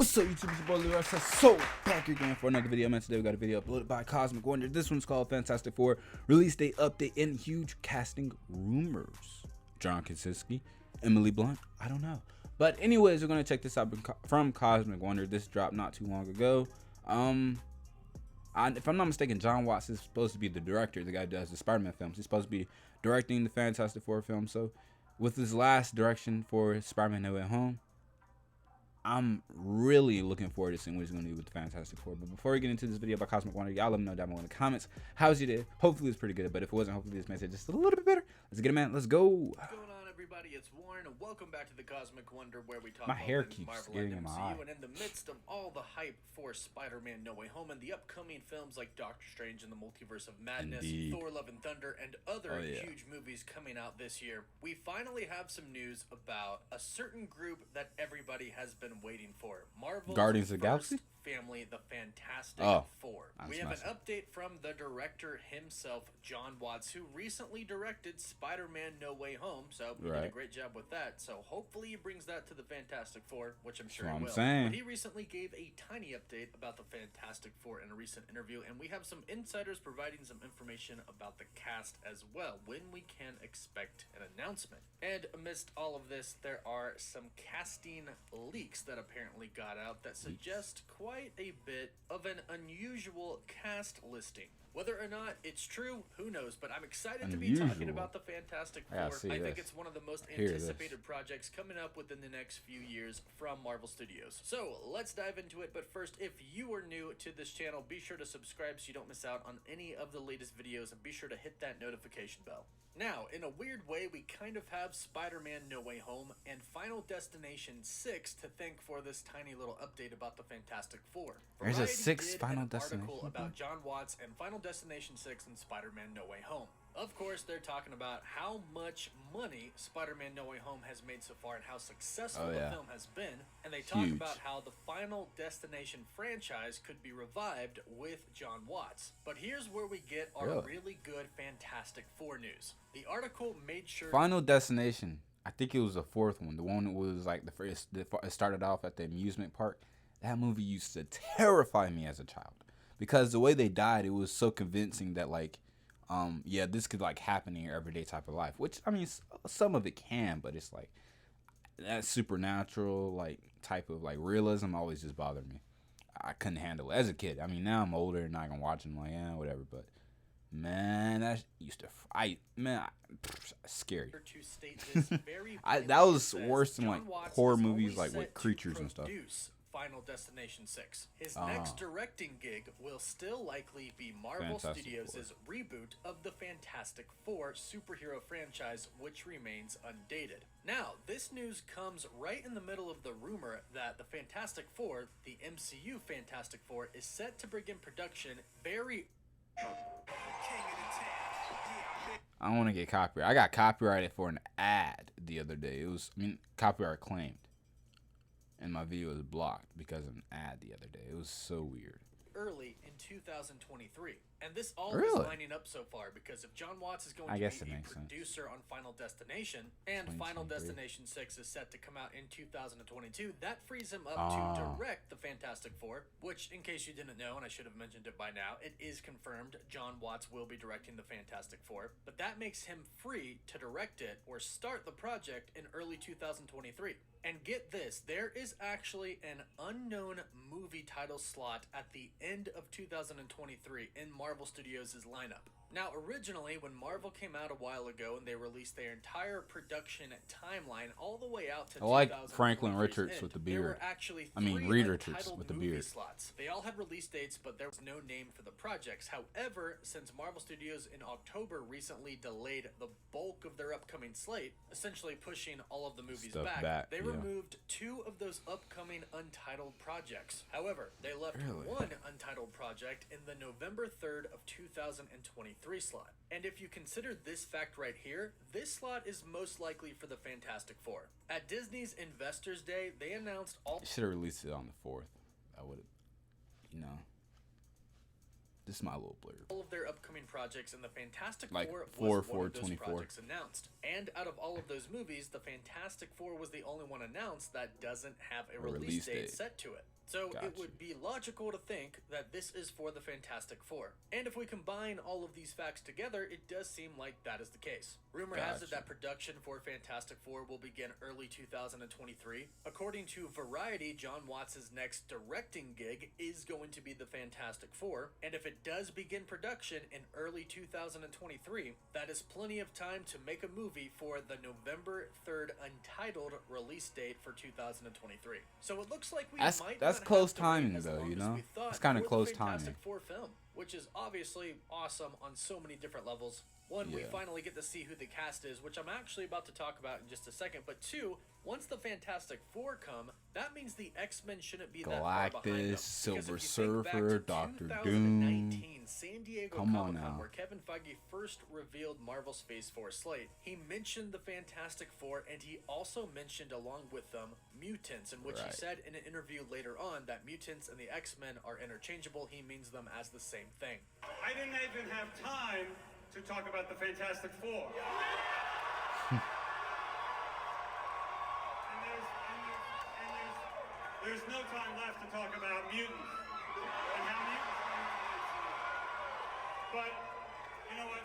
What's up, YouTube? It's your boy Leroy. So back again for another video, man. Today we got a video uploaded by Cosmic Wonder. This one's called Fantastic Four Release Date Update and Huge Casting Rumors. John Krasinski, Emily Blunt, I don't know. But anyways, we're gonna check this out from Cosmic Wonder. This dropped not too long ago. If I'm not mistaken, John Watts is supposed to be the director, the guy who does the Spider-Man films. He's supposed to be directing the Fantastic Four film. So with his last direction for Spider-Man No Way Home, I'm really looking forward to seeing what he's going to do with the Fantastic Four. But before we get into this video by Cosmic Wonder, y'all let me know down below in the comments how's your day. Hopefully it's pretty good, but if it wasn't, hopefully this makes it just a little bit better. Let's get it, man. Let's go. What's going on, everybody? It's Warren, and welcome back to the Cosmic Wonder, where we talk My about hair the keeps Marvel getting and in my MCU. eye. And in the midst of all the hype for Spider-Man No Way Home and the upcoming films like Doctor Strange and the Multiverse of Madness, Indeed. Thor: Love and Thunder, and other yeah. huge movies coming out this year, we finally have some news about a certain group that everybody has been waiting for. Marvel's Guardians of the Galaxy? family, the Fantastic Four. We have an update from the director himself, John Watts, who recently directed Spider-Man No Way Home, so he did a great job with that. So hopefully he brings that to the Fantastic Four, which I'm sure he will. But he recently gave a tiny update about the Fantastic Four in a recent interview, and we have some insiders providing some information about the cast as well, when we can expect an announcement. And amidst all of this, there are some casting leaks that apparently got out that suggest quite a bit of an unusual cast listing. Whether or not it's true, who knows, but I'm excited to be talking about the Fantastic Four. I think it's one of the most anticipated projects coming up within the next few years from Marvel Studios. So let's dive into it, but first, if you are new to this channel, be sure to subscribe so you don't miss out on any of the latest videos, and be sure to hit that notification bell. Now, in a weird way, we kind of have Spider-Man No Way Home and Final Destination 6 to thank for this tiny little update about the Fantastic Four. There's a sixth Final Destination article about John Watts and Final Destination 6 and Spider-Man No Way Home. Of course, they're talking about how much money Spider-Man No Way Home has made so far and how successful the film has been. And they talk about how the Final Destination franchise could be revived with John Watts. But here's where we get our really good Fantastic Four news. The article made sure... Final Destination, I think it was the fourth one. The one that was like the first, it started off at the amusement park. That movie used to terrify me as a child. Because the way they died, it was so convincing that, like, yeah, this could, like, happen in your everyday type of life. Which, I mean, some of it can, but it's, like, that supernatural, like, type of, like, realism always just bothered me. I couldn't handle it as a kid. I mean, now I'm older and I can watch it, I'm like, yeah, whatever. But, man, that used to, scary. To state this very that was worse than, like, horror movies, like, with creatures and stuff. Final Destination 6. His next directing gig will still likely be Marvel Studios' reboot of the Fantastic Four superhero franchise, which remains undated. Now, this news comes right in the middle of the rumor that the Fantastic Four, the MCU Fantastic Four, is set to begin production very... I don't want to get copyrighted. I got copyrighted for an ad the other day. It was, copyright claimed. And my video was blocked because of an ad the other day. It was so weird. Early in 2023. And this all is lining up so far, because if John Watts is going to be a producer on Final Destination, and Final Destination 6 is set to come out in 2022, that frees him up to direct the Fantastic Four, which, in case you didn't know, and I should have mentioned it by now, it is confirmed John Watts will be directing the Fantastic Four, but that makes him free to direct it or start the project in early 2023. And get this, there is actually an unknown movie title slot at the end of 2023 in Marvel Studios' lineup. Now, originally, when Marvel came out a while ago and they released their entire production timeline all the way out to like Franklin Richards with the beard. There were actually Reed Richards with the beard. Slots. They all had release dates, but there was no name for the projects. However, since Marvel Studios in October recently delayed the bulk of their upcoming slate, essentially pushing all of the movies back, they removed 2 of those upcoming untitled projects. However, they left one untitled project in the November 3rd of 2023 slot. And if you consider this fact right here, this slot is most likely for the Fantastic Four. At Disney's Investors Day, they announced all... Should have released it on the 4th. I would have, This is my little blurb. All of their upcoming projects, and the Fantastic Like Four was 4, one of those 24. projects announced. And out of all of those movies, the Fantastic Four was the only one announced that doesn't have a release date set to it. So it would be logical to think that this is for the Fantastic Four. And if we combine all of these facts together, it does seem like that is the case. Rumor has it that production for Fantastic Four will begin early 2023. According to Variety, Jon Watts' next directing gig is going to be the Fantastic Four. And if it does begin production in early 2023, that is plenty of time to make a movie for the November 3rd untitled release date for 2023. So it looks like we might that's close timing though, you know? It's kind of close timing. Fantastic Four film, which is obviously awesome on so many different levels. One, we finally get to see who the cast is, which I'm actually about to talk about in just a second. But two, once the Fantastic Four come, that means the X-Men shouldn't be that far behind them. Silver Surfer, Doctor Doom, San Diego come on Comic-Con, now. where Kevin Feige first revealed Marvel's Phase 4 slate, he mentioned the Fantastic Four, and he also mentioned along with them mutants, in which he said in an interview later on that mutants and the X-Men are interchangeable. He means them as the same thing. I didn't even have time to talk about the Fantastic Four. There's no time left to talk about mutants and how mutants. But you know what?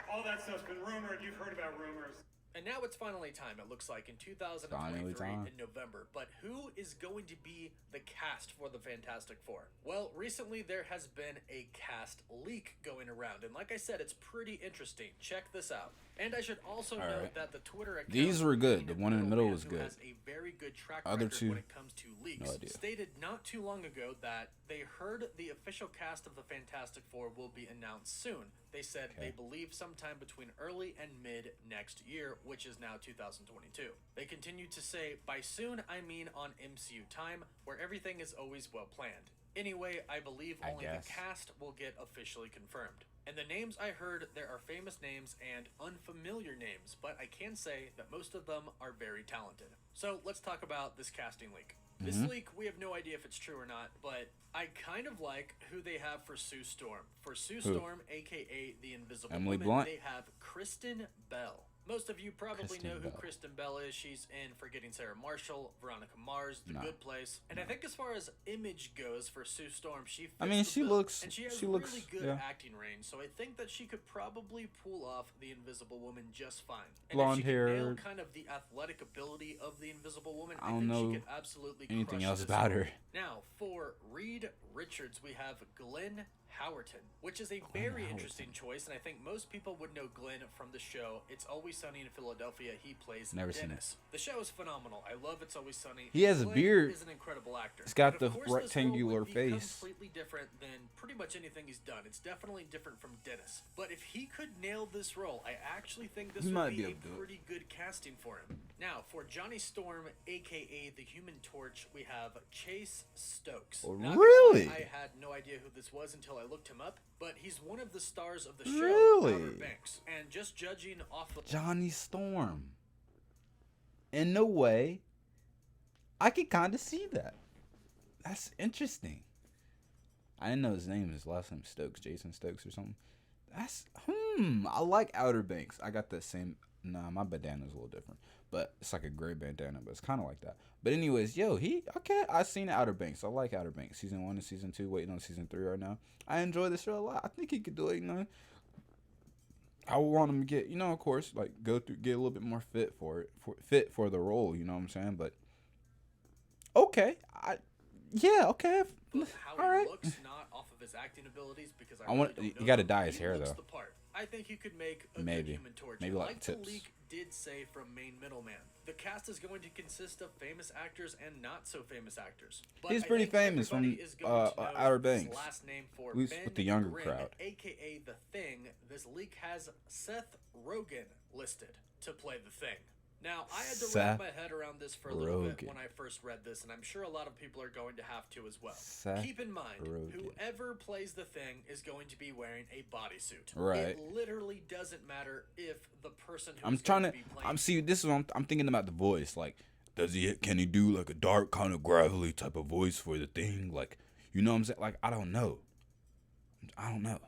All that stuff's been rumored. You've heard about rumors. And now it's finally time, it looks like, in 2023 in November. But who is going to be the cast for the Fantastic Four? Well, recently there has been a cast leak going around. And like I said, it's pretty interesting. Check this out. And I should also note that the Twitter account... These were good. The one in the middle was good. ...has a very good track Other record two, when it comes to leaks. no idea. Stated not too long ago that they heard the official cast of the Fantastic Four will be announced soon. They said they believe sometime between early and mid next year, which is now 2022. They continue to say, by soon I mean on MCU time, where everything is always well planned. Anyway, I believe only the cast will get officially confirmed. And the names I heard, there are famous names and unfamiliar names, but I can say that most of them are very talented. So let's talk about this casting leak. This leak, we have no idea if it's true or not, but I kind of like who they have for Sue Storm. For Sue Storm, aka the Invisible Emily Woman, Blunt? they have Kristen Bell. Most of you probably know who Kristen Bell is. She's in Forgetting Sarah Marshall, Veronica Mars, The Good Place. And I think as far as image goes for Sue Storm, she fits the bill. looks... And she has looks, really good acting range, so I think that she could probably pull off the Invisible Woman just fine. And blonde if she hair. could nail kind of the athletic ability of the Invisible Woman, I think know she could absolutely anything crush else this about role. her. Now, for Reed Richards, we have Glenn Howerton, which is a very interesting choice, and I think most people would know Glenn from the show It's Always Sunny in Philadelphia. He plays Never seen Dennis. The show is phenomenal. I love It's Always Sunny. He has a Glenn beard. is an incredible actor. He's got But of the course, this role rectangular would be face. completely different than pretty much anything he's done. It's definitely different from Dennis. But if he could nail this role, I actually think this would be a pretty good casting for him. Now, for Johnny Storm, aka the Human Torch, we have Chase Stokes. Now, Really? I had no idea who this was until I looked him up, but he's one of the stars of the show, Outer Banks. And just judging off of Johnny Storm. In no way, I could kind of see that. That's interesting. I didn't know his name. His last name Stokes, Jason Stokes or something. That's I like Outer Banks. I got that same. Nah, my bandana's a little different, but it's like a gray bandana, but it's kind of like that. But anyways, I seen Outer Banks. I like Outer Banks. Season 1 and Season 2. Waiting on Season 3 right now. I enjoy the show a lot. I think he could do it. I want him to get, of course, like get a little bit more fit for the role. You know what I'm saying? But okay, okay. But how he looks, not off of his acting abilities, because I really don't know you got to him. dye his He hair looks though. the part. I think he could make a Maybe. good Human Torch. Maybe like the tips. leak did say from Main Middleman, the cast is going to consist of famous actors and not so famous actors. But He's I pretty think famous everybody from is going to know Outer his Banks. last name for At least Ben with the younger Grimm, crowd. aka The Thing. This leak has Seth Rogen listed to play The Thing. Now, I had to wrap my head around this for a little bit when I first read this, and I'm sure a lot of people are going to have to as well. Keep in mind, whoever plays the Thing is going to be wearing a bodysuit. Right. It literally doesn't matter if the person who's I'm trying to. be playing... This is what I'm thinking about the voice. Like, can he do like a dark kind of gravelly type of voice for the Thing? Like, you know what I'm saying? Like, I don't know. I don't know.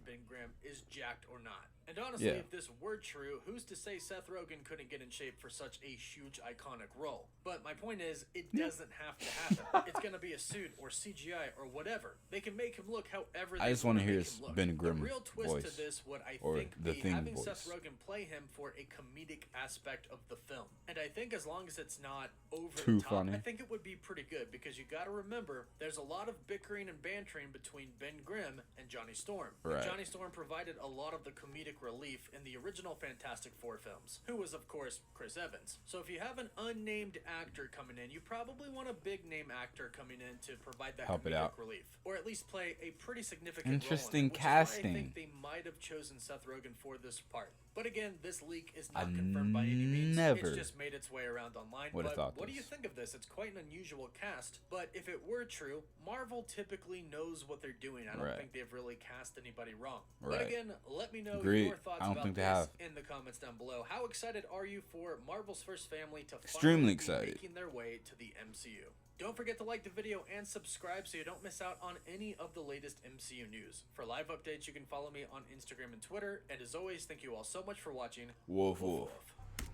Ben Grimm is jacked or not. And honestly, if this were true, who's to say Seth Rogen couldn't get in shape for such a huge, iconic role? But my point is, it doesn't have to happen. It's going to be a suit or CGI or whatever. They can make him look however they I just want to hear his Ben Grimm The real twist voice, to this would, I or think, the be Thing having voice. Seth Rogen play him for a comedic aspect of the film. And I think as long as it's not over Too the top, funny. I think it would be pretty good, because you got to remember, there's a lot of bickering and bantering between Ben Grimm and Johnny Storm. Right. Johnny Storm provided a lot of the comedic relief in the original Fantastic Four films, who was, of course, Chris Evans. So if you have an unnamed actor coming in, you probably want a big name actor coming in to provide that Help it comedic out. relief, or at least play a pretty significant Interesting role in it, which casting. is why I think they might have chosen Seth Rogen for this part. But again, this leak is not confirmed by any means. never It's just made its way around online. would have But thought what do this. you think of this? It's quite an unusual cast, but if it were true, Marvel typically knows what they're doing. I don't Right. think they've really cast anybody wrong. But Right. again, let me know Agreed. your thoughts I don't about think they this have. in the comments down below. How excited are you for Marvel's first family to Extremely finally be excited. making their way to the MCU? Don't forget to like the video and subscribe so you don't miss out on any of the latest MCU news. For live updates, you can follow me on Instagram and Twitter. And as always, thank you all so much for watching. Woof woof.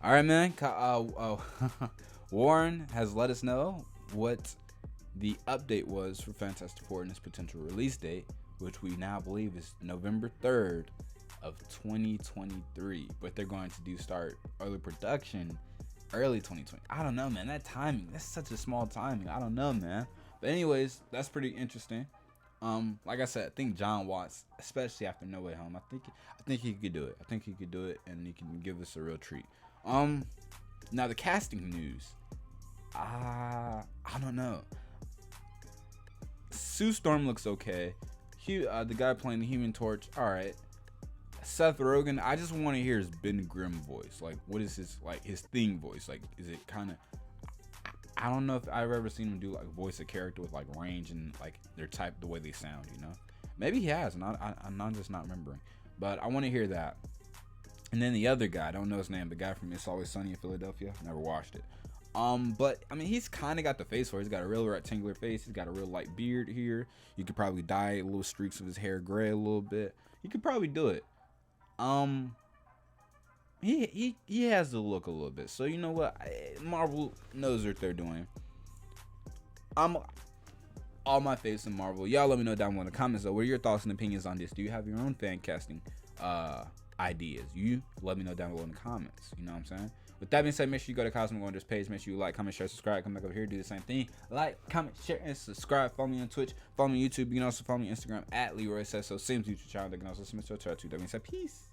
All right, man. Warren has let us know what the update was for Fantastic Four and its potential release date, which we now believe is November 3rd of 2023. But they're going to start early production early 2020. I don't know, man. That timing, that's such a small timing. I don't know, man. But anyways, that's pretty interesting. Like I said, I think John Watts, especially after No Way Home, I think he could do it. I think he could do it, and he can give us a real treat. Now the casting news. I don't know. Sue Storm looks okay. The guy playing the Human Torch, all right. Seth Rogen, I just want to hear his Ben Grimm voice. Like, what is his Thing voice? Like, is it kind of? I don't know if I've ever seen him do like voice a character with like range and like their type, the way they sound. You know, maybe he has, and I'm just not remembering. But I want to hear that. And then the other guy, I don't know his name, the guy from It's Always Sunny in Philadelphia. Never watched it. But I mean, he's kind of got the face for it. He's got a real rectangular face. He's got a real light beard here. You could probably dye little streaks of his hair gray a little bit. He could probably do it. He has the look a little bit. So you know what? Marvel knows what they're doing. I'm all my faith in Marvel. Y'all let me know down below in the comments though. What are your thoughts and opinions on this? Do you have your own fan casting ideas? You let me know down below in the comments. You know what I'm saying? With that being said, make sure you go to Cosmic Wonders page. Make sure you like, comment, share, subscribe. Come back over here, do the same thing. Like, comment, share, and subscribe. Follow me on Twitch. Follow me on YouTube. You can also follow me on Instagram at Leroy Says So. Same YouTube channel. They can also submit to a chat too. That being said, peace.